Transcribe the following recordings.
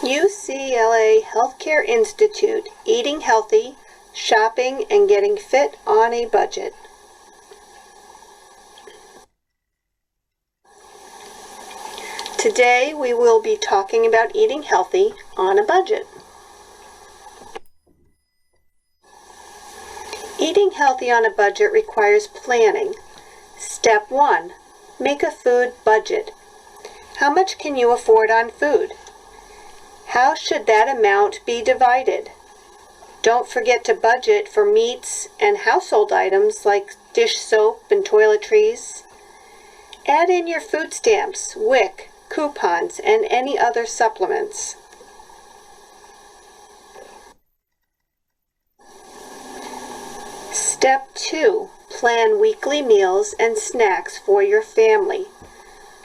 UCLA Healthcare Institute, Eating Healthy, Shopping, and Getting Fit on a Budget. Today we will be talking about eating healthy on a budget. Eating healthy on a budget requires planning. Step 1. Make a food budget. How much can you afford on food? How should that amount be divided? Don't forget to budget for meats and household items like dish soap and toiletries. Add in your food stamps, WIC, coupons, and any other supplements. Step 2. Plan weekly meals and snacks for your family.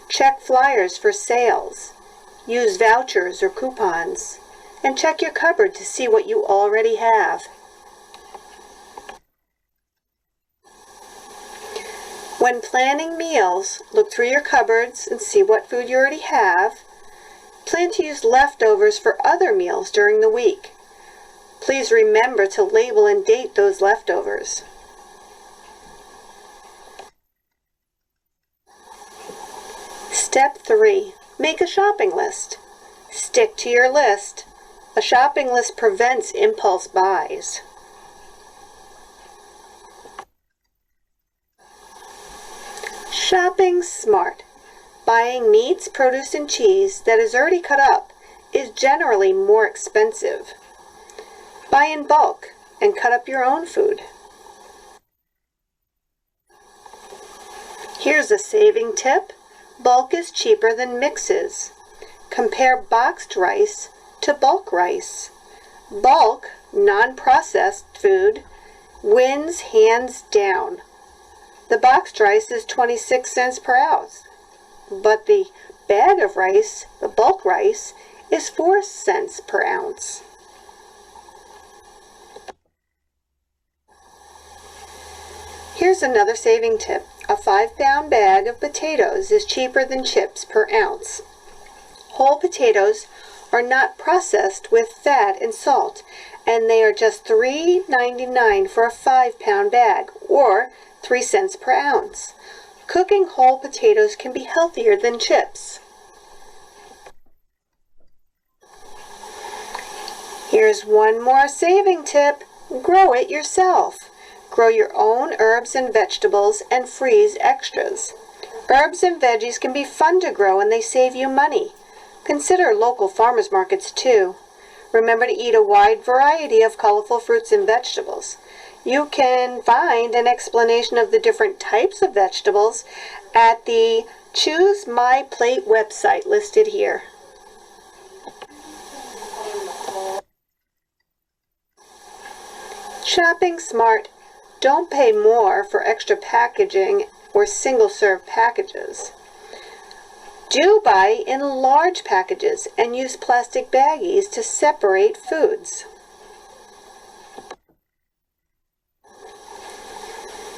Check flyers for sales. Use vouchers or coupons. And check your cupboard to see what you already have. When planning meals, look through your cupboards and see what food you already have. Plan to use leftovers for other meals during the week. Please remember to label and date those leftovers. Step 3. Make a shopping list. Stick to your list. A shopping list prevents impulse buys. Shopping smart. Buying meats, produce, and cheese that is already cut up is generally more expensive. Buy in bulk and cut up your own food. Here's a saving tip. Bulk is cheaper than mixes. Compare boxed rice to bulk rice. Bulk, non-processed food, wins hands down. The boxed rice is 26 cents per ounce, but the bag of rice, the bulk rice, is 4 cents per ounce. Here's another saving tip. A 5-pound bag of potatoes is cheaper than chips per ounce. Whole potatoes are not processed with fat and salt, and they are just $3.99 for a 5-pound bag, or 3 cents per ounce. Cooking whole potatoes can be healthier than chips. Here's one more saving tip. Grow it yourself. Grow your own herbs and vegetables and freeze extras. Herbs and veggies can be fun to grow and they save you money. Consider local farmers markets too. Remember to eat a wide variety of colorful fruits and vegetables. You can find an explanation of the different types of vegetables at the Choose My Plate website listed here. Shopping smart. Don't pay more for extra packaging or single-serve packages. Do buy in large packages and use plastic baggies to separate foods.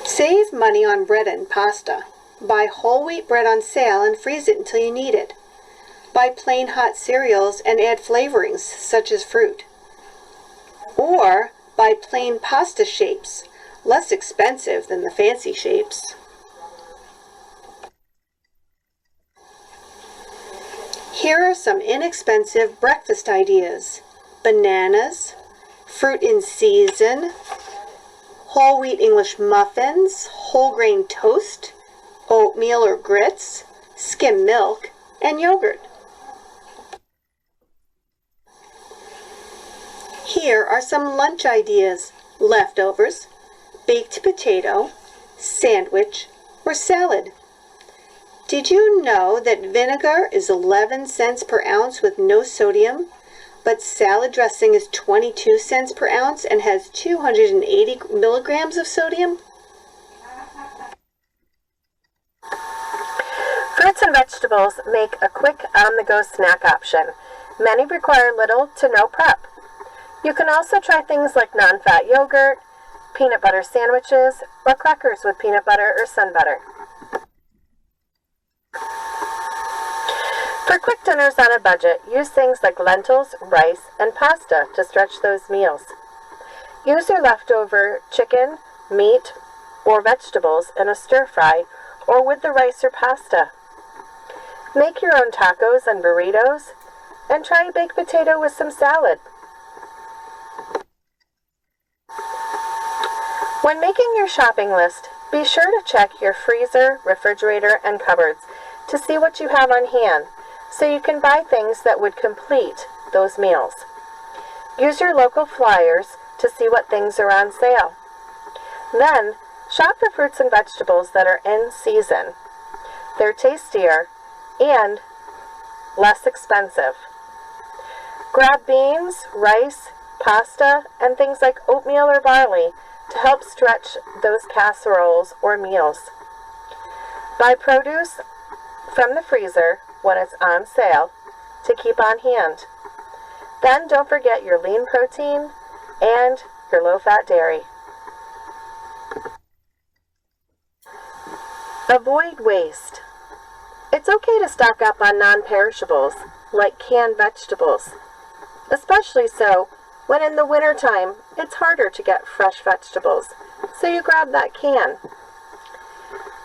Save money on bread and pasta. Buy whole wheat bread on sale and freeze it until you need it. Buy plain hot cereals and add flavorings such as fruit. Or buy plain pasta shapes, less expensive than the fancy shapes. Here are some inexpensive breakfast ideas. Bananas, fruit in season, whole wheat English muffins, whole grain toast, oatmeal or grits, skim milk, and yogurt. Here are some lunch ideas. Leftovers, baked potato, sandwich, or salad. Did you know that vinegar is 11 cents per ounce with no sodium, but salad dressing is 22 cents per ounce and has 280 milligrams of sodium? Fruits and vegetables make a quick on-the-go snack option. Many require little to no prep. You can also try things like non-fat yogurt, peanut butter sandwiches, or crackers with peanut butter or sun butter. For quick dinners on a budget, use things like lentils, rice, and pasta to stretch those meals. Use your leftover chicken, meat, or vegetables in a stir-fry or with the rice or pasta. Make your own tacos and burritos, and try a baked potato with some salad. When making your shopping list, be sure to check your freezer, refrigerator, and cupboards to see what you have on hand, so you can buy things that would complete those meals. Use your local flyers to see what things are on sale. Then, shop for fruits and vegetables that are in season. They're tastier and less expensive. Grab beans, rice, pasta, and things like oatmeal or barley to help stretch those casseroles or meals. Buy produce from the freezer when it's on sale to keep on hand. Then don't forget your lean protein and your low-fat dairy. Avoid waste. It's okay to stock up on non-perishables like canned vegetables, especially so when in the wintertime it's harder to get fresh vegetables, so you grab that can.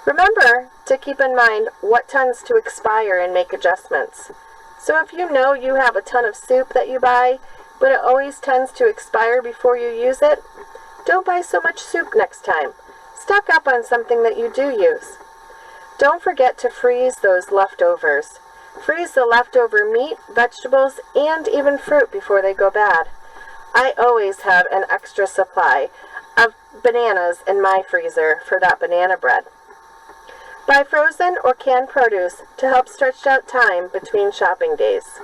Remember to keep in mind what tends to expire and make adjustments. So if you know you have a ton of soup that you buy, but it always tends to expire before you use it, don't buy so much soup next time. Stock up on something that you do use. Don't forget to freeze those leftovers. Freeze the leftover meat, vegetables, and even fruit before they go bad. I always have an extra supply of bananas in my freezer for that banana bread. Buy frozen or canned produce to help stretch out time between shopping days.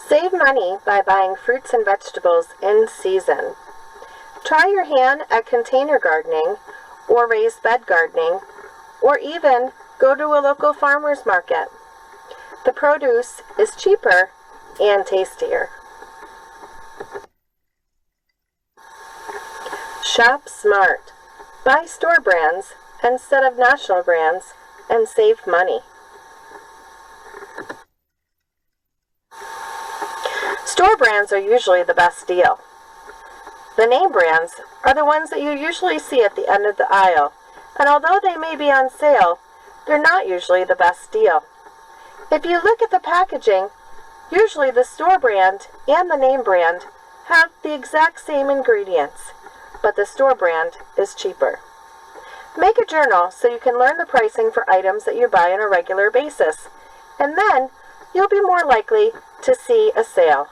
Save money by buying fruits and vegetables in season. Try your hand at container gardening or raised bed gardening, or even go to a local farmer's market. The produce is cheaper and tastier. Shop smart. Buy store brands instead of national brands and save money. Store brands are usually the best deal. The name brands are the ones that you usually see at the end of the aisle, and although they may be on sale, they're not usually the best deal. If you look at the packaging, usually the store brand and the name brand have the exact same ingredients, but the store brand is cheaper. Make a journal so you can learn the pricing for items that you buy on a regular basis, and then you'll be more likely to see a sale.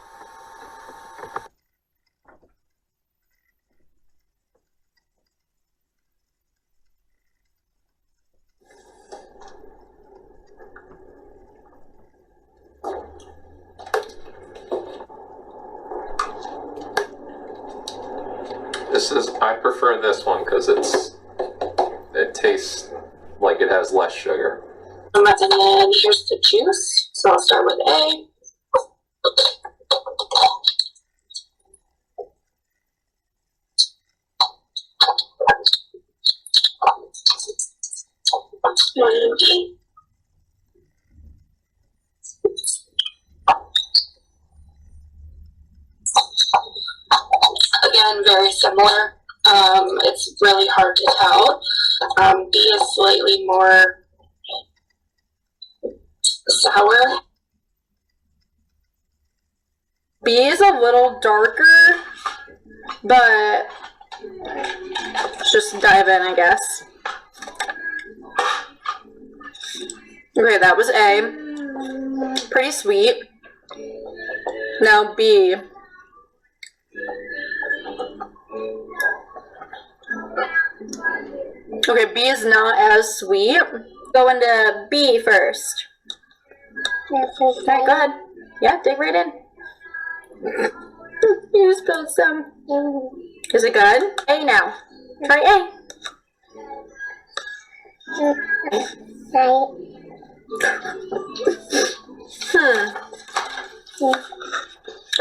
I prefer this one because it tastes like it has less sugar. And then here's the juice. So I'll start with A. And B. Again, very similar. It's really hard to tell. B is slightly more sour. B is a little darker, but let's just dive in, I guess. Okay, that was A. Pretty sweet. Now B. Okay, B is not as sweet. Go into B first. Alright, go ahead. Yeah, dig right in. You spilled some. Is it good? A now. Try A.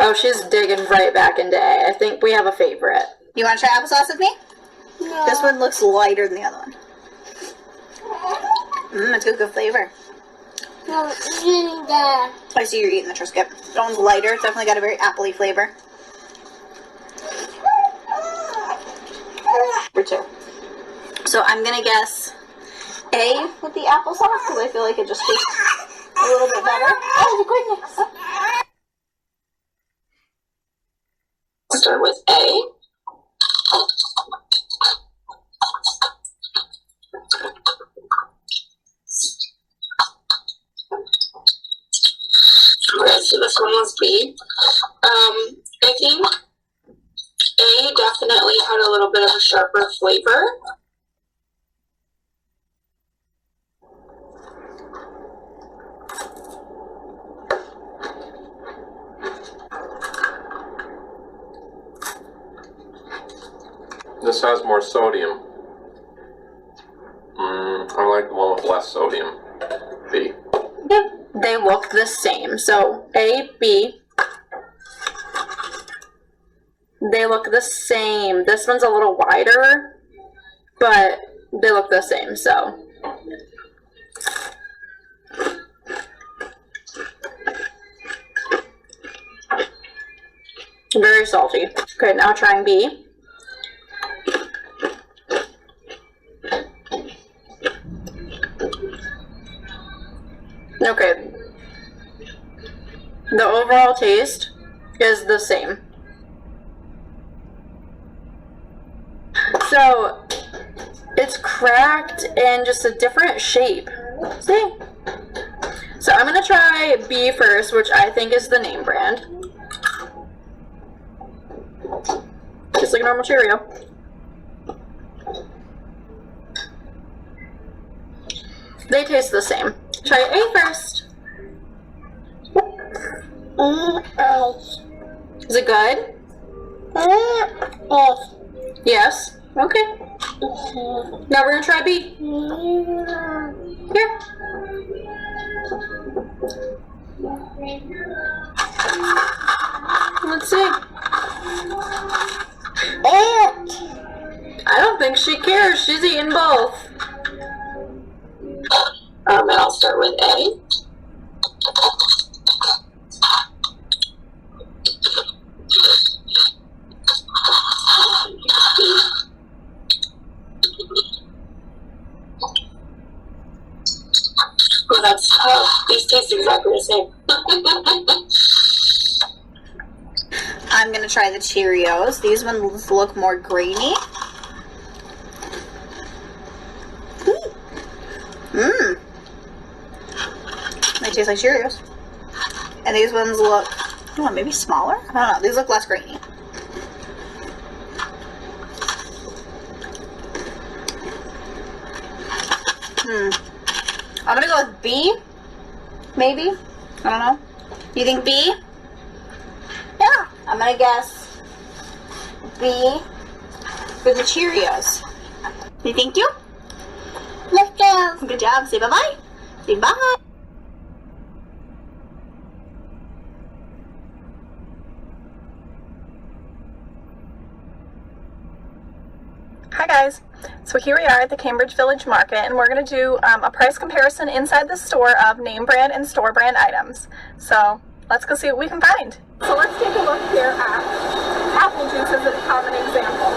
Oh, she's digging right back into A. I think we have a favorite. You want to try applesauce with me? No. This one looks lighter than the other one. It's got good flavor. No, eating that. I see you're eating the Triscuit. That one's lighter. It's definitely got a very apple-y flavor. For two. So I'm gonna guess A with the applesauce because I feel like it just tastes a little bit better. Oh, goodness. Start with A. Okay, so this one was B. I think A definitely had a little bit of a sharper flavor. This has more sodium. I like the one with less sodium. B. They look the same. So A, B. They look the same. This one's a little wider, but they look the same, so. Very salty. Okay, now trying B. Okay. The overall taste is the same. So, it's cracked and just a different shape. See? So I'm gonna try B first, which I think is the name brand. Just like a normal Cheerio. They taste the same. Try A first. Is it good? Yes. Okay. Now we're gonna try B. Here. Let's see. I don't think she cares. She's eating both. And I'll start with A. Oh, that's tough. These taste exactly the same. I'm gonna try the Cheerios. These ones look more grainy. They taste like Cheerios. And these ones look, oh, maybe smaller? I don't know. These look less grainy. I'm gonna go with B. Maybe. I don't know. You think B? Yeah. I'm gonna guess B for the Cheerios. You think you? Let's go. Good job. Say bye-bye. Say bye. Hi guys, so here we are at the Cambridge Village Market and we're going to do a price comparison inside the store of name brand and store brand items. So let's go see what we can find. So let's take a look here at apple juice as a common example.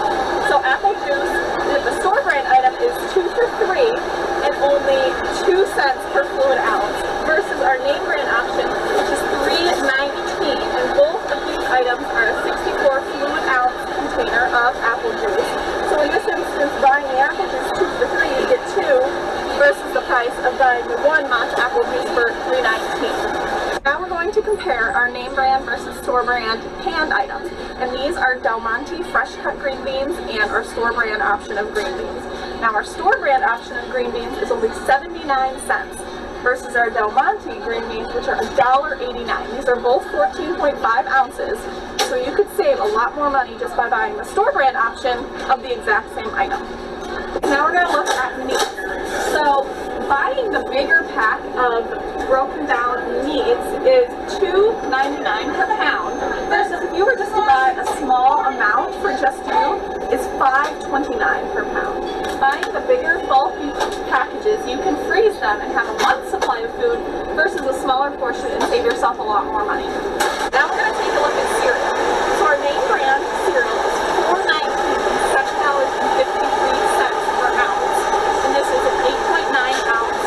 So apple juice with the store brand item is 2 for $3 and only 2 cents per fluid ounce versus our name brand option which is $3.19, and both of these items are a 64 fluid ounce container of apple juice. So in this instance, buying the apple juice 2 for $3, you get 2 versus the price of buying the 1 month apple juice for $3.19. Now we're going to compare our name brand versus store brand canned items. And these are Del Monte fresh cut green beans and our store brand option of green beans. Now our store brand option of green beans is only 79 cents versus our Del Monte green beans, which are $1.89. These are both 14.5 ounces. So you could save a lot more money just by buying the store brand option of the exact same item. Now we're going to look at meat. So buying the bigger pack of broken down meats is $2.99 per pound versus if you were just to buy a small amount for just you is $5.29 per pound. Buying the bigger bulky packages, you can freeze them and have a month's supply of food versus a smaller portion and save yourself a lot more money. Now we're going to take a look at cereal. So our name brand cereal is $4.19, $7.53 per ounce. And this is an 8.9 ounce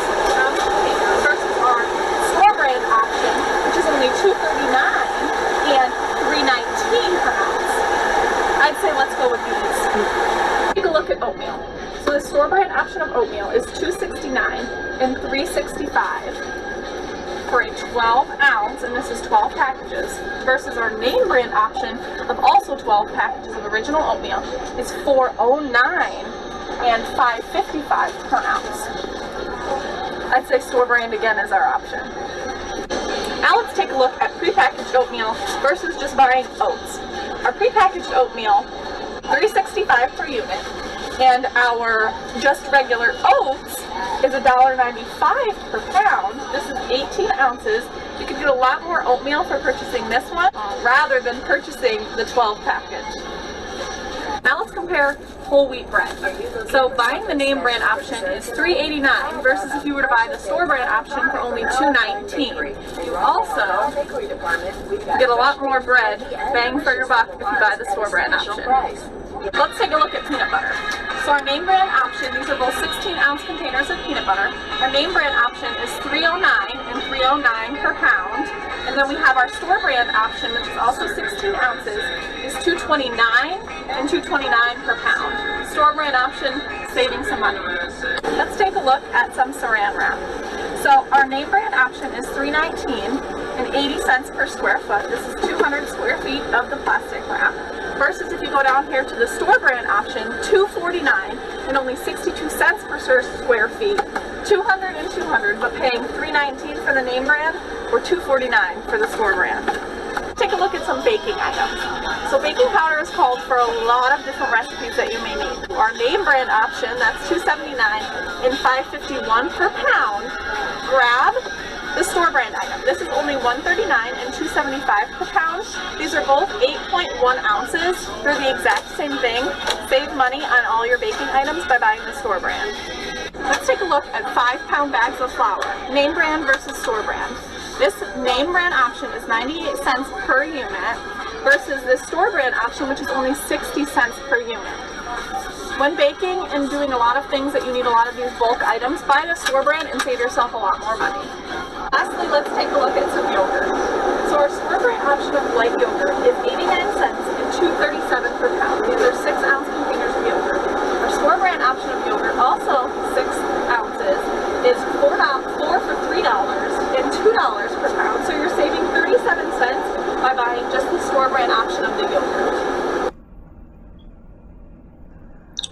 container versus our store brand option, which is only $2.39 and $3.19 per ounce. I'd say let's go with these. Take a look at oatmeal. So the store brand option of oatmeal is $2.69 and $3.65 for a 12 ounce, and this is 12 packages, versus our name brand option of also 12 packages of original oatmeal is $4.09 and $5.55 per ounce. I'd say store brand again is our option. Now let's take a look at prepackaged oatmeal versus just buying oats. Our prepackaged oatmeal, $3.65 per unit, and our just regular oats is $1.95 per pound. This is 18 ounces. You can get a lot more oatmeal for purchasing this one rather than purchasing the 12 package. Now let's compare whole wheat bread. So buying the name brand option is $3.89 versus if you were to buy the store brand option for only $2.19. You also get a lot more bread, bang for your buck, if you buy the store brand option. Let's take a look at peanut butter. So our name brand option, these are both 16-ounce containers of peanut butter. Our name brand option is $3.09 and $3.09 per pound. And then we have our store brand option, which is also 16 ounces, is $2.29 and $2.29 per pound. Store brand option, saving some money. Let's take a look at some Saran Wrap. So our name brand option is $3.19 and 80 cents per square foot. This is 200 square feet of the plastic wrap. Versus if you go down here to the store brand option, $2.49 and only 62 cents per square feet, 200 and 200, but paying $3.19 for the name brand or $2.49 for the store brand. Take a look at some baking items. So baking powder is called for a lot of different recipes that you may need. Our name brand option, that's $2.79 and $5.51 per pound. Grab the store brand item. This is only $1.39 and $2.75 per pound. These are both 8.1 ounces. They're the exact same thing. Save money on all your baking items by buying the store brand. Let's take a look at 5-pound bags of flour. Name brand versus store brand. This name brand option is 98 cents per unit versus this store brand option, which is only 60 cents per unit. When baking and doing a lot of things that you need a lot of these bulk items, buy the store brand and save yourself a lot more money. Lastly, let's take a look at some yogurt. So our store brand option of light yogurt is 89 cents and $2.37 per pound. These are 6-ounce containers of yogurt. Our store brand option of yogurt, also 6 ounces, is $4 for $3 and $2 per pound. So you're saving 37 cents by buying just the store brand option of the yogurt.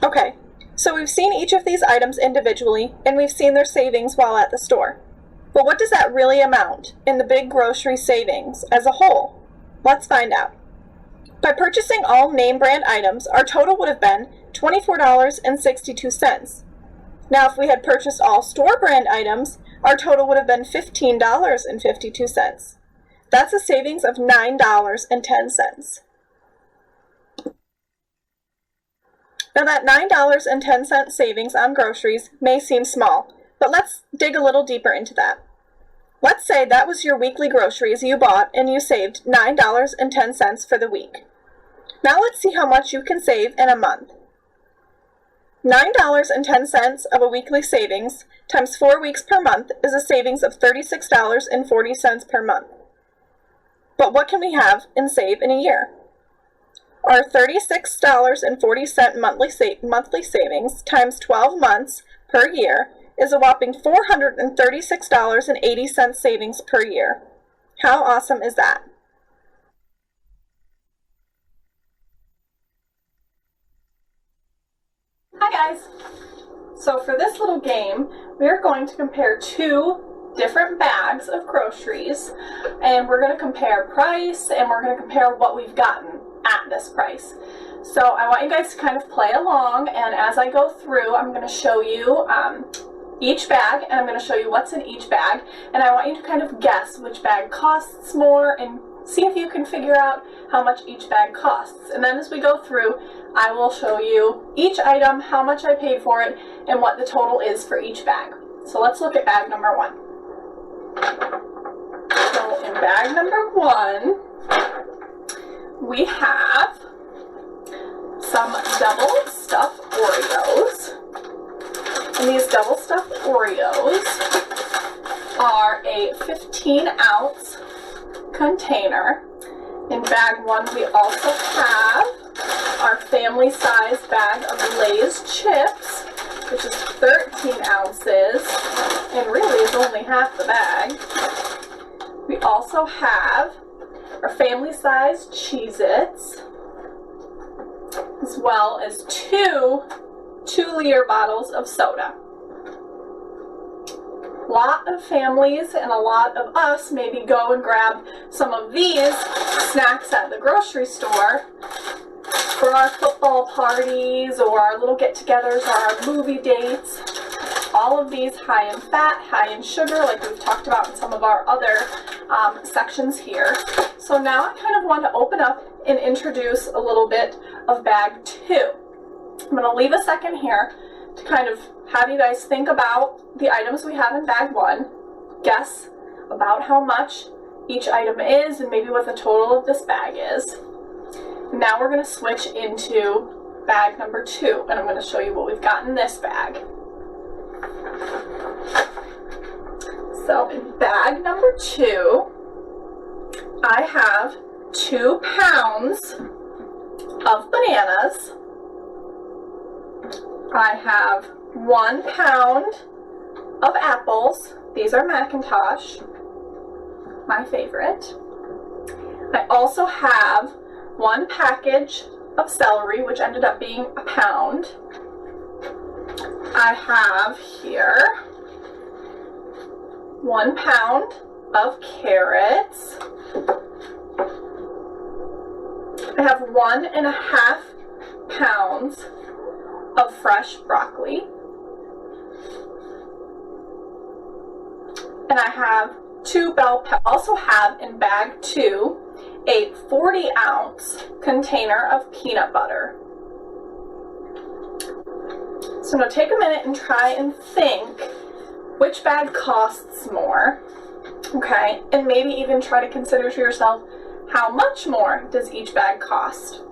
Okay, so we've seen each of these items individually, and we've seen their savings while at the store. But what does that really amount in the big grocery savings as a whole? Let's find out. By purchasing all name brand items, our total would have been $24.62. Now, if we had purchased all store brand items, our total would have been $15.52. That's a savings of $9.10. Now that $9.10 savings on groceries may seem small, but let's dig a little deeper into that. Let's say that was your weekly groceries you bought and you saved $9.10 for the week. Now let's see how much you can save in a month. $9.10 of a weekly savings times 4 weeks per month is a savings of $36.40 per month. But what can we have and save in a year? Our $36.40 monthly savings times 12 months per year is a whopping $436.80 savings per year. How awesome is that? Hi guys! So for this little game, we're going to compare 2 different bags of groceries, and we're going to compare price and we're going to compare what we've gotten at this price. So I want you guys to kind of play along, and as I go through, I'm going to show you each bag, and I'm going to show you what's in each bag, and I want you to kind of guess which bag costs more and see if you can figure out how much each bag costs. And then as we go through, I will show you each item, how much I paid for it, and what the total is for each bag. So let's look at bag number 1. So in bag number 1, we have some double stuffed Oreos. And these double stuffed Oreos are a 15-ounce container. In bag 1, we also have our family size bag of Lay's chips, which is 13 ounces, and really is only half the bag. We also have our family size Cheez-Its, as well as 2 2-liter bottles of soda. A lot of families and a lot of us maybe go and grab some of these snacks at the grocery store for our football parties or our little get-togethers or our movie dates. All of these high in fat, high in sugar, like we've talked about in some of our other sections here. So now I kind of want to open up and introduce a little bit of bag 2. I'm going to leave a second here to kind of have you guys think about the items we have in bag 1, guess about how much each item is and maybe what the total of this bag is. Now we're going to switch into bag number 2, and I'm going to show you what we've got in this bag. So in bag number 2, I have 2 pounds of bananas. I have 1 pound of apples. These are Macintosh, my favorite. I also have 1 package of celery, which ended up being a pound. I have here 1 pound of carrots. I have 1.5 pounds of fresh broccoli. And I have 2 bell peppers. I also have in bag 2 a 40-ounce container of peanut butter. So now take a minute and try and think which bag costs more, okay? And maybe even try to consider to yourself, how much more does each bag cost?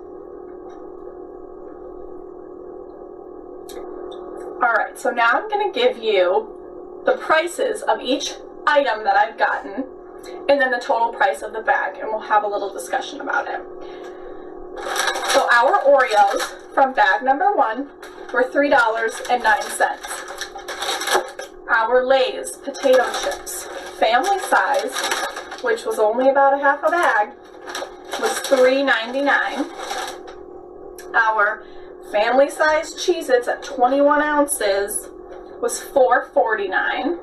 Alright, so now I'm going to give you the prices of each item that I've gotten, and then the total price of the bag, and we'll have a little discussion about it. So our Oreos from bag number 1 were $3.09. Our Lay's potato chips, family size, which was only about a half a bag, was $3.99. Our family size Cheez-Its at 21 ounces was $4.49.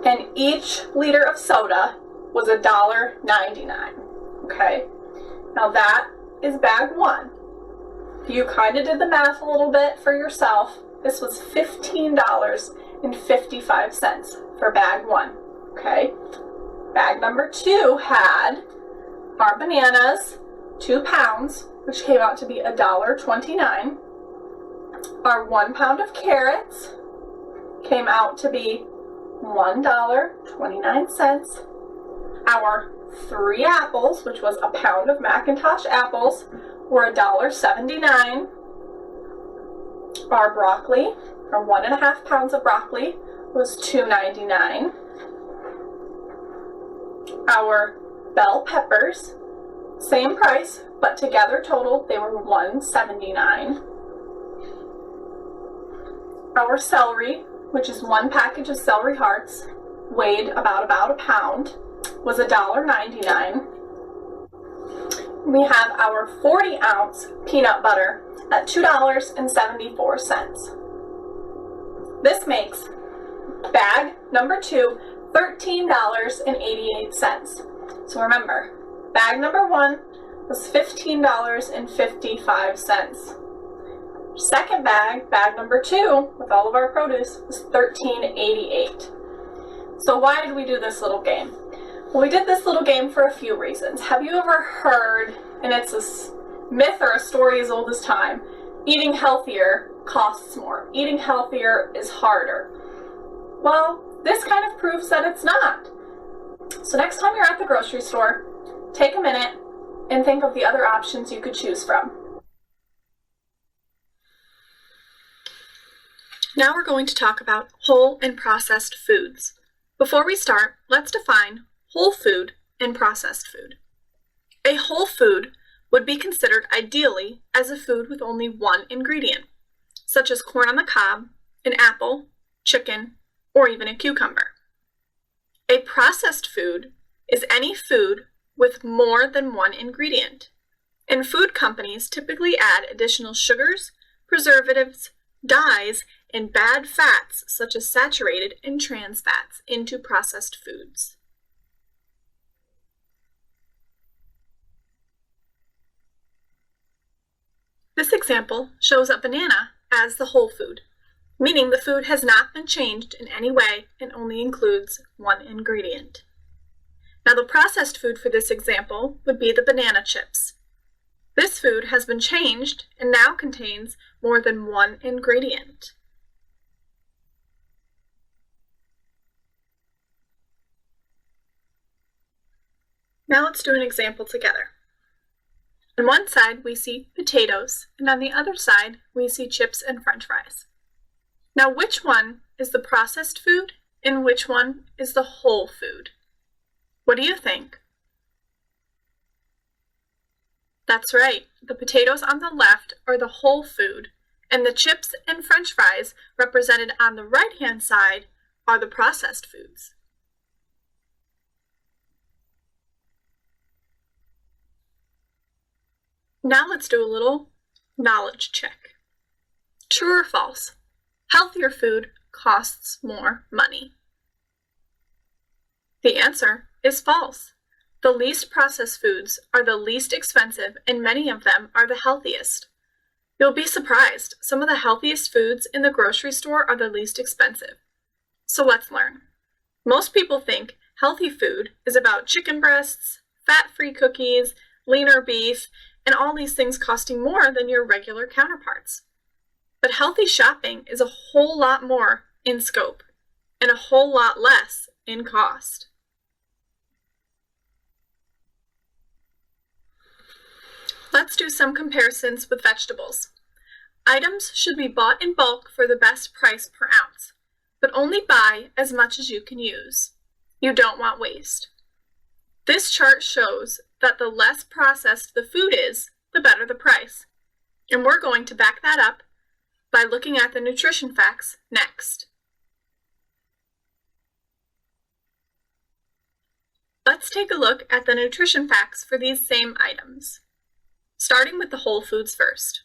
And each liter of soda was $1.99. Okay, now that is bag 1. If you kind of did the math a little bit for yourself, this was $15.55 for bag 1. Okay, bag number 2 had our bananas, 2 pounds, which came out to be $1.29. Our 1 pound of carrots came out to be $1.29. Our 3 apples, which was a pound of Macintosh apples, were $1.79. Our broccoli, our 1.5 pounds of broccoli, was $2.99. Our bell peppers, same price, but together total they were $1.79. Our celery, which is 1 package of celery hearts, weighed about a pound, was $1.99. We have our 40-ounce peanut butter at $2.74. This makes bag number 2 $13.88. So remember, bag number 1 was $15.55. Second bag, bag number 2, with all of our produce, was $13.88. So why did we do this little game? Well, we did this little game for a few reasons. Have you ever heard, and it's a myth or a story as old as time, eating healthier costs more. Eating healthier is harder. Well, this kind of proves that it's not. So next time you're at the grocery store, take a minute and think of the other options you could choose from. Now we're going to talk about whole and processed foods. Before we start, let's define whole food and processed food. A whole food would be considered ideally as a food with only one ingredient, such as corn on the cob, an apple, chicken, or even a cucumber. A processed food is any food with more than one ingredient, and food companies typically add additional sugars, preservatives, dyes, and bad fats such as saturated and trans fats into processed foods. This example shows a banana as the whole food, meaning the food has not been changed in any way and only includes one ingredient. Now the processed food for this example would be the banana chips. This food has been changed and now contains more than one ingredient. Now let's do an example together. On one side we see potatoes, and on the other side we see chips and french fries. Now which one is the processed food and which one is the whole food? What do you think? That's right, the potatoes on the left are the whole food, and the chips and french fries represented on the right-hand side are the processed foods. Now let's do a little knowledge check. True or false? Healthier food costs more money. The answer is false. The least processed foods are the least expensive and many of them are the healthiest. You'll be surprised, some of the healthiest foods in the grocery store are the least expensive. So let's learn. Most people think healthy food is about chicken breasts, fat-free cookies, leaner beef, and all these things costing more than your regular counterparts. But healthy shopping is a whole lot more in scope and a whole lot less in cost. Let's do some comparisons with vegetables. Items should be bought in bulk for the best price per ounce, but only buy as much as you can use. You don't want waste. This chart shows that the less processed the food is, the better the price. And we're going to back that up by looking at the nutrition facts next. Let's take a look at the nutrition facts for these same items. Starting with the whole foods first.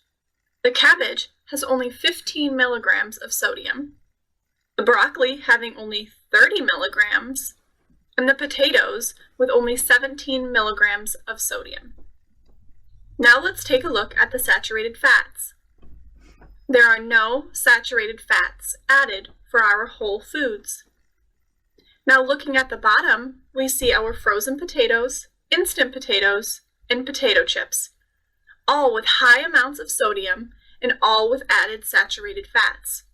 The cabbage has only 15 milligrams of sodium, the broccoli having only 30 milligrams, and the potatoes with only 17 milligrams of sodium. Now let's take a look at the saturated fats. There are no saturated fats added for our whole foods. Now looking at the bottom, we see our frozen potatoes, instant potatoes, and potato chips, all with high amounts of sodium and all with added saturated fats.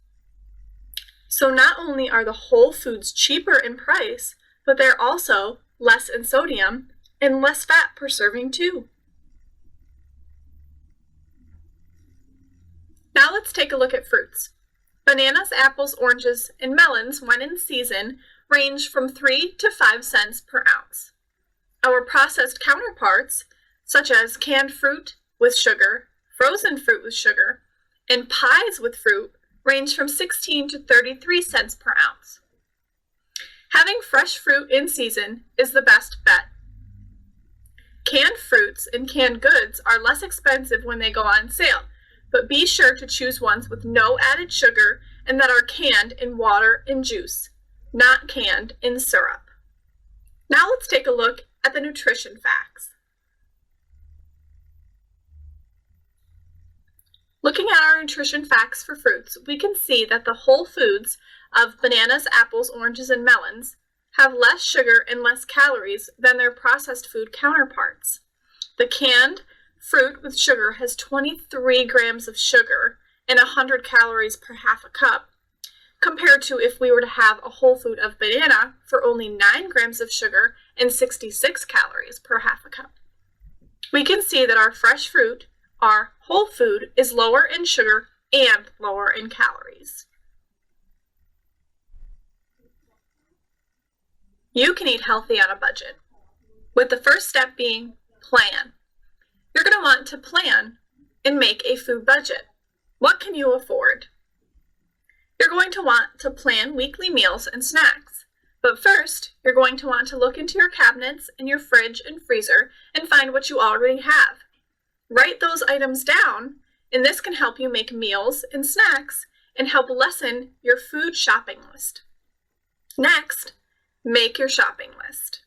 So not only are the whole foods cheaper in price, but they're also less in sodium and less fat per serving too. Now let's take a look at fruits. Bananas, apples, oranges, and melons, when in season, range from 3 to 5 cents per ounce. Our processed counterparts, such as canned fruit with sugar, frozen fruit with sugar, and pies with fruit, range from 16 to 33 cents per ounce. Having fresh fruit in season is the best bet. Canned fruits and canned goods are less expensive when they go on sale, but be sure to choose ones with no added sugar and that are canned in water and juice, not canned in syrup. Now let's take a look at the nutrition facts. Looking at our nutrition facts for fruits, we can see that the whole foods of bananas, apples, oranges, and melons have less sugar and less calories than their processed food counterparts. The canned fruit with sugar has 23 grams of sugar, and 100 calories per half a cup, compared to if we were to have a whole food of banana for only 9 grams of sugar and 66 calories per half a cup. We can see that our fresh fruit, our whole food, is lower in sugar and lower in calories. You can eat healthy on a budget, with the first step being plan. You're going to want to plan and make a food budget. What can you afford? You're going to want to plan weekly meals and snacks. But first, you're going to want to look into your cabinets and your fridge and freezer and find what you already have. Write those items down, and this can help you make meals and snacks and help lessen your food shopping list. Next, make your shopping list.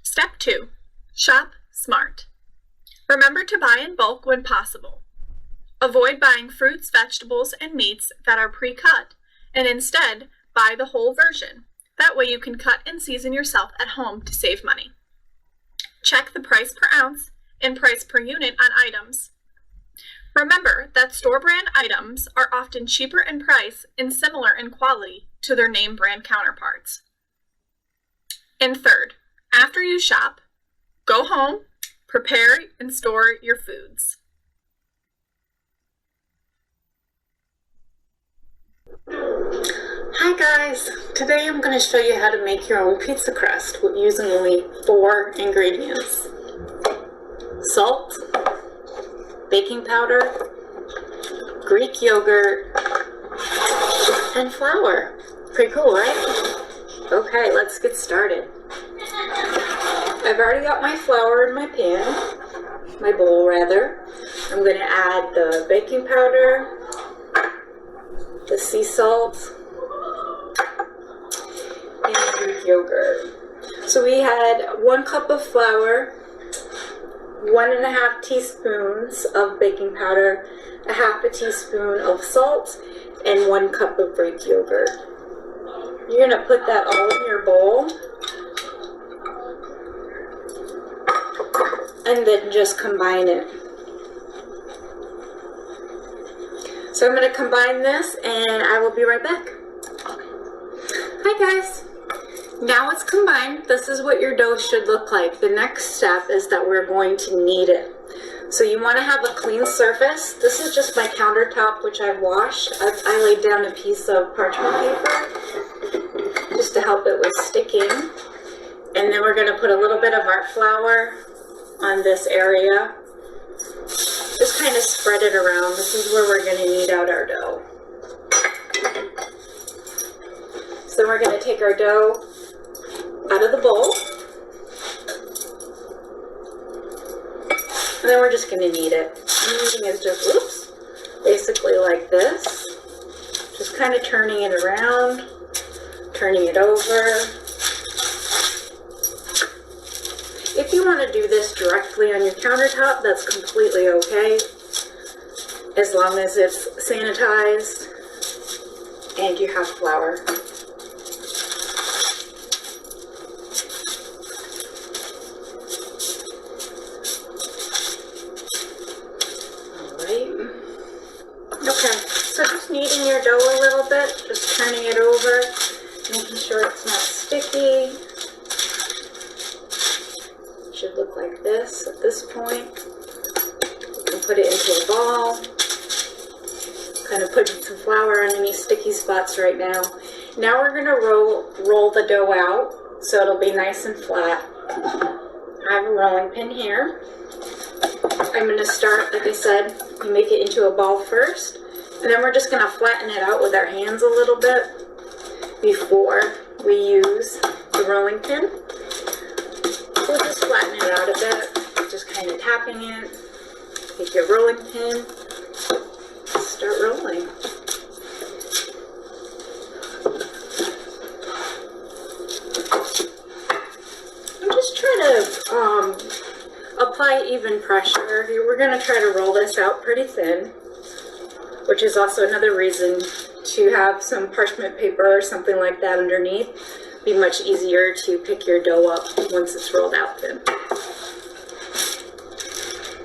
Step 2, shop smart. Remember to buy in bulk when possible. Avoid buying fruits, vegetables, and meats that are pre-cut, and instead buy the whole version. That way you can cut and season yourself at home to save money. Check the price per ounce and price per unit on items. Remember that store brand items are often cheaper in price and similar in quality to their name brand counterparts. And third, after you shop, go home, prepare and store your foods. Hi guys! Today I'm going to show you how to make your own pizza crust using only 4 ingredients. Salt, baking powder, Greek yogurt, and flour. Pretty cool, right? Okay, let's get started. I've already got my flour in my pan, my bowl rather. I'm going to add the baking powder, the sea salt, and Greek yogurt. So we had 1 cup of flour, 1.5 teaspoons of baking powder, 1/2 teaspoon of salt, and 1 cup of Greek yogurt. You're going to put that all in your bowl and then just combine it. So I'm going to combine this and I will be right back. Hi guys! Now it's combined. This is what your dough should look like. The next step is that we're going to knead it. So you want to have a clean surface. This is just my countertop, which I've washed. I laid down a piece of parchment paper just to help it with sticking. And then we're going to put a little bit of our flour on this area. Just kind of spread it around. This is where we're going to knead out our dough. So then we're going to take our dough out of the bowl. And then we're just going to knead it. Kneading is just, basically like this. Just kind of turning it around, turning it over. If you want to do this directly on your countertop, that's completely okay, as long as it's sanitized and you have flour. Alright. Okay, so just kneading your dough a little bit, just turning it over, making sure it's not sticky. Should look like this at this point. You can put it into a ball. Kind of putting some flour on any sticky spots right now. Now we're going to roll the dough out so it'll be nice and flat. I have a rolling pin here. I'm going to start, like I said, you make it into a ball first, and then we're just going to flatten it out with our hands a little bit before we use the rolling pin. We'll just flatten it out a bit, just kind of tapping it. Take your rolling pin, start rolling. I'm just trying to apply even pressure. We're going to try to roll this out pretty thin, which is also another reason to have some parchment paper or something like that underneath. Be much easier to pick your dough up once it's rolled out thin.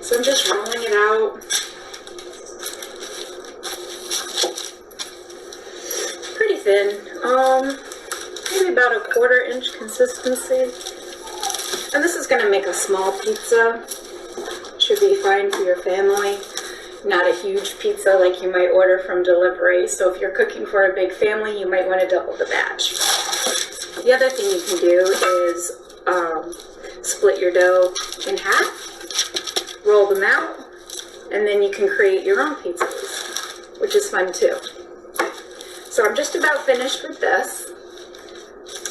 So I'm just rolling it out. Pretty thin. Maybe about a 1/4 inch consistency. And this is gonna make a small pizza. Should be fine for your family. Not a huge pizza like you might order from delivery. So if you're cooking for a big family, you might want to double the batch. The other thing you can do is split your dough in half, roll them out, and then you can create your own pizzas, which is fun too. So I'm just about finished with this.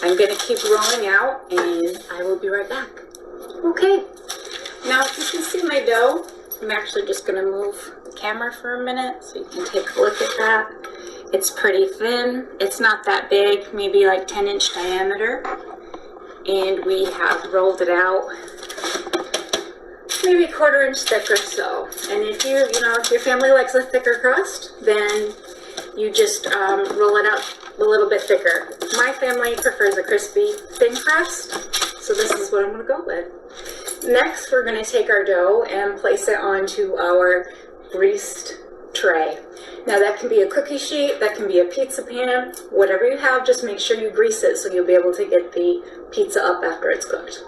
I'm going to keep rolling out and I will be right back. Okay, now if you can see my dough, I'm actually just going to move the camera for a minute so you can take a look at that. It's pretty thin. It's not that big, maybe like 10-inch diameter. And we have rolled it out maybe a 1/4 inch thick or so. And if if your family likes a thicker crust, then you just roll it out a little bit thicker. My family prefers a crispy, thin crust, so this is what I'm going to go with. Next, we're going to take our dough and place it onto our greased tray. Now that can be a cookie sheet, that can be a pizza pan, whatever you have, just make sure you grease it so you'll be able to get the pizza up after it's cooked.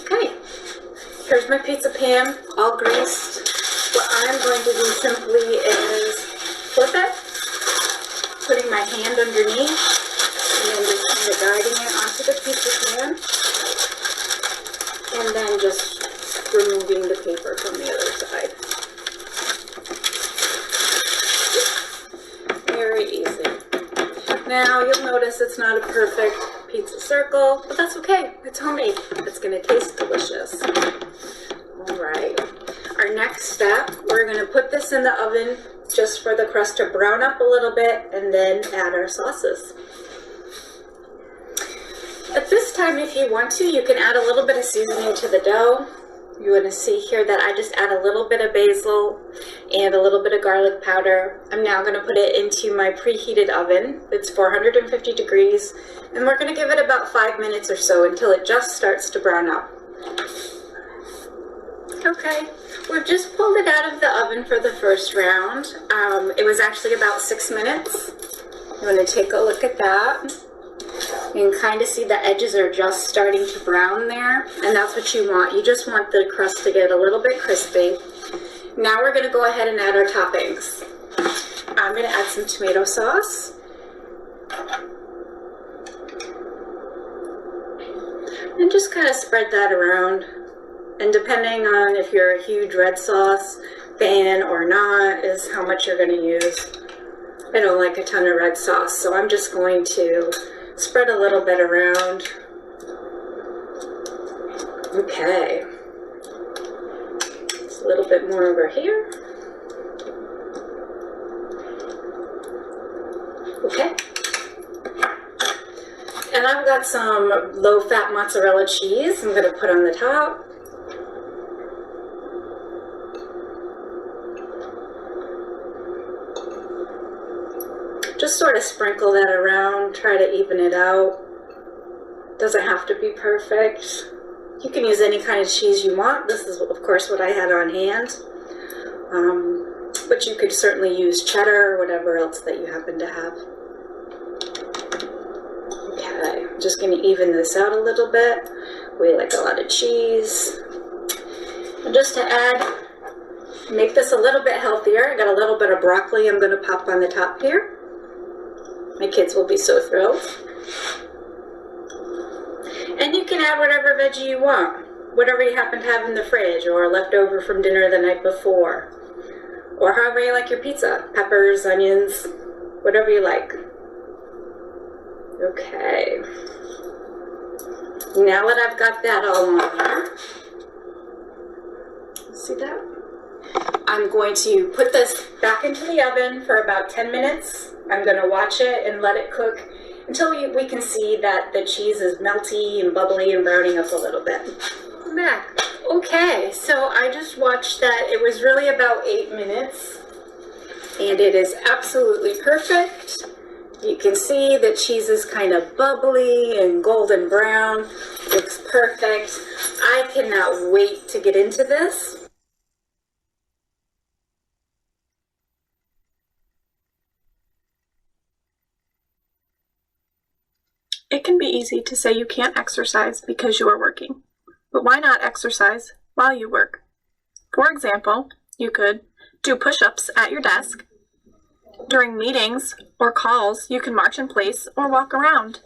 Okay, here's my pizza pan, all greased. What I'm going to do simply is flip it, putting my hand underneath, and then just kind of guiding it onto the pizza pan, and then just removing the paper from the other side. Very easy. Now you'll notice it's not a perfect pizza circle, but that's okay. It's homemade. It's going to taste delicious. All right. Our next step, we're going to put this in the oven just for the crust to brown up a little bit and then add our sauces. At this time, if you want to, you can add a little bit of seasoning to the dough. You want to see here that I just add a little bit of basil and a little bit of garlic powder. I'm now going to put it into my preheated oven. It's 450 degrees, and we're going to give it about 5 minutes or so until it just starts to brown up. Okay, we've just pulled it out of the oven for the first round. It was actually about 6 minutes. You want to take a look at that. You can kind of see the edges are just starting to brown there, and that's what you want. You just want the crust to get a little bit crispy. Now we're going to go ahead and add our toppings. I'm going to add some tomato sauce. And just kind of spread that around. And depending on if you're a huge red sauce fan or not is how much you're going to use. I don't like a ton of red sauce, so I'm just going to spread a little bit around. Okay. Just a little bit more over here. Okay. And I've got some low-fat mozzarella cheese I'm going to put on the top. Just sort of sprinkle that around, try to even it out. Doesn't have to be perfect. You can use any kind of cheese you want. This is, of course, what I had on hand. But you could certainly use cheddar or whatever else that you happen to have. Okay, I'm just going to even this out a little bit. We like a lot of cheese. And just to add, make this a little bit healthier, I got a little bit of broccoli I'm going to pop on the top here. My kids will be so thrilled. And you can add whatever veggie you want, whatever you happen to have in the fridge or left over from dinner the night before, or however you like your pizza, peppers, onions, whatever you like. Okay. Now that I've got that all on there, see that? I'm going to put this back into the oven for about 10 minutes. I'm going to watch it and let it cook until we can see that the cheese is melty and bubbly and browning up a little bit. I'm back. Okay, so I just watched that. It was really about 8 minutes, and it is absolutely perfect. You can see the cheese is kind of bubbly and golden brown. Looks perfect. I cannot wait to get into this. It can be easy to say you can't exercise because you are working, but why not exercise while you work? For example, you could do push-ups at your desk. During meetings or calls, you can march in place or walk around.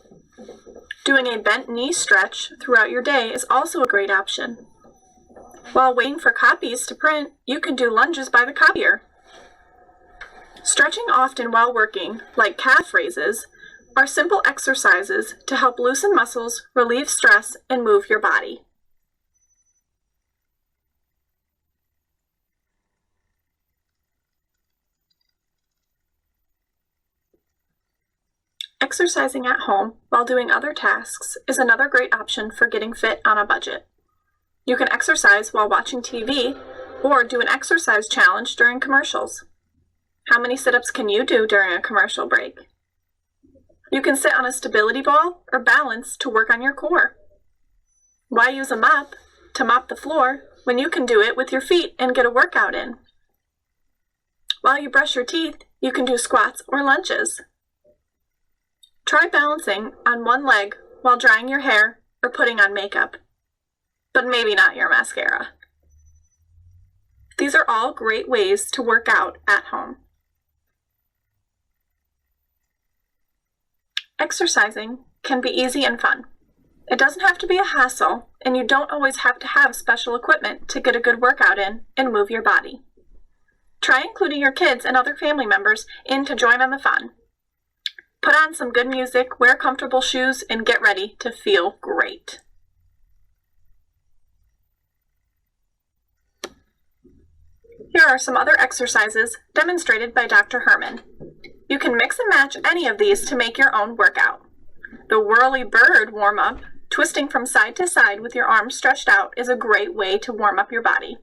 Doing a bent knee stretch throughout your day is also a great option. While waiting for copies to print, you can do lunges by the copier. Stretching often while working, like calf raises, are simple exercises to help loosen muscles, relieve stress, and move your body. Exercising at home while doing other tasks is another great option for getting fit on a budget. You can exercise while watching TV or do an exercise challenge during commercials. How many sit-ups can you do during a commercial break? You can sit on a stability ball or balance to work on your core. Why use a mop to mop the floor when you can do it with your feet and get a workout in? While you brush your teeth, you can do squats or lunges. Try balancing on one leg while drying your hair or putting on makeup, but maybe not your mascara. These are all great ways to work out at home. Exercising can be easy and fun. It doesn't have to be a hassle, and you don't always have to have special equipment to get a good workout in and move your body. Try including your kids and other family members in to join on the fun. Put on some good music, wear comfortable shoes, and get ready to feel great. Here are some other exercises demonstrated by Dr. Herman. You can mix and match any of these to make your own workout. The Whirly bird warm-up, twisting from side to side with your arms stretched out, is a great way to warm up your body.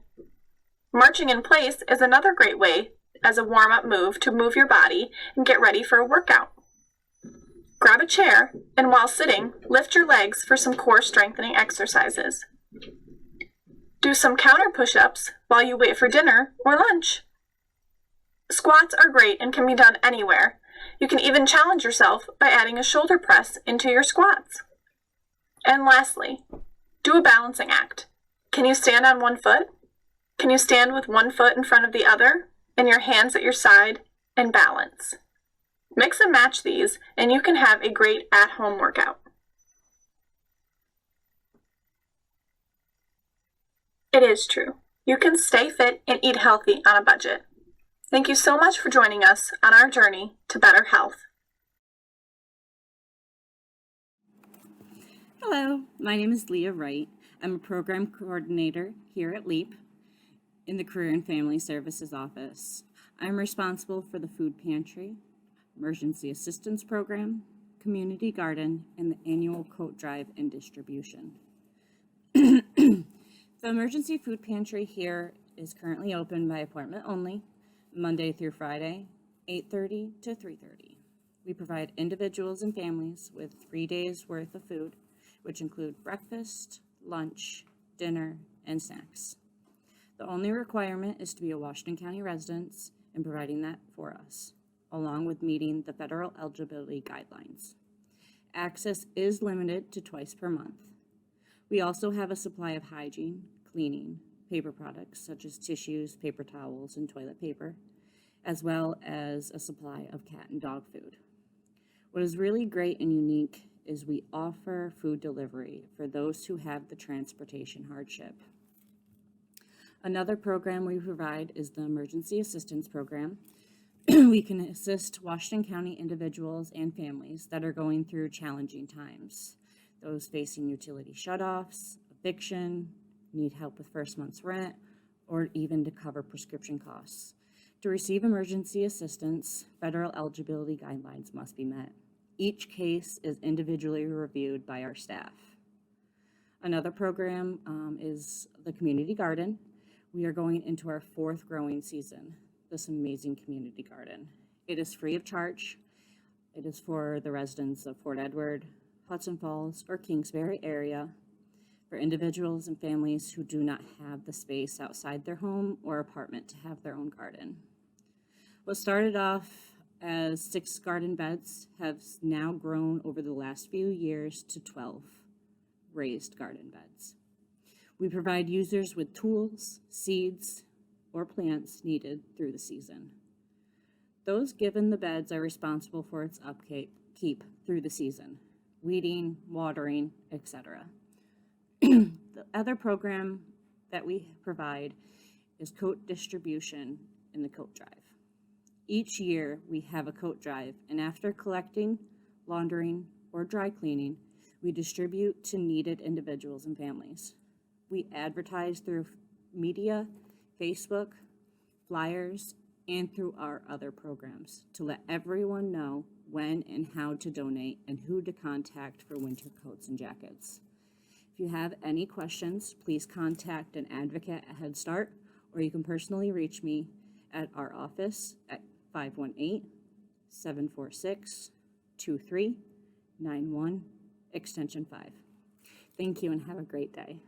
Marching in place is another great way as a warm-up move to move your body and get ready for a workout. Grab a chair, and while sitting, lift your legs for some core strengthening exercises. Do some counter push-ups while you wait for dinner or lunch. Squats are great and can be done anywhere. You can even challenge yourself by adding a shoulder press into your squats. And lastly, do a balancing act. Can you stand on one foot? Can you stand with one foot in front of the other and your hands at your side and balance? Mix and match these and you can have a great at-home workout. It is true. You can stay fit and eat healthy on a budget. Thank you so much for joining us on our journey to better health. Hello, my name is Leah Wright. I'm a program coordinator here at L.E.A.P in the Career and Family Services Office. I'm responsible for the Food Pantry, Emergency Assistance Program, Community Garden, and the annual coat drive and distribution. The Emergency Food Pantry here is currently open by appointment only, Monday through Friday, 8:30 to 3:30. We provide individuals and families with 3 days worth of food, which include breakfast, lunch, dinner, and snacks. The only requirement is to be a Washington County resident and providing that for us, along with meeting the federal eligibility guidelines. Access is limited to twice per month. We also have a supply of hygiene, cleaning, paper products such as tissues, paper towels, and toilet paper, as well as a supply of cat and dog food. What is really great and unique is we offer food delivery for those who have the transportation hardship. Another program we provide is the Emergency Assistance Program. We can assist Washington County individuals and families that are going through challenging times. Those facing utility shutoffs, eviction, need help with first month's rent, or even to cover prescription costs. To receive emergency assistance, federal eligibility guidelines must be met. Each case is individually reviewed by our staff. Another program is the Community Garden. We are going into our 4th growing season, this amazing community garden. It is free of charge. It is for the residents of Fort Edward, Hudson Falls, or Kingsbury area, for individuals and families who do not have the space outside their home or apartment to have their own garden. What started off as 6 garden beds have now grown over the last few years to 12 raised garden beds. We provide users with tools, seeds, or plants needed through the season. Those given the beds are responsible for its upkeep through the season, weeding, watering, etc. The other program that we provide is coat distribution in the coat drive. Each year we have a coat drive, and after collecting, laundering, or dry cleaning, we distribute to needed individuals and families. We advertise through media, Facebook, flyers, and through our other programs to let everyone know when and how to donate and who to contact for winter coats and jackets. If you have any questions, please contact an advocate at Head Start, or you can personally reach me at our office at 518-746-2391, extension 5. Thank you and have a great day.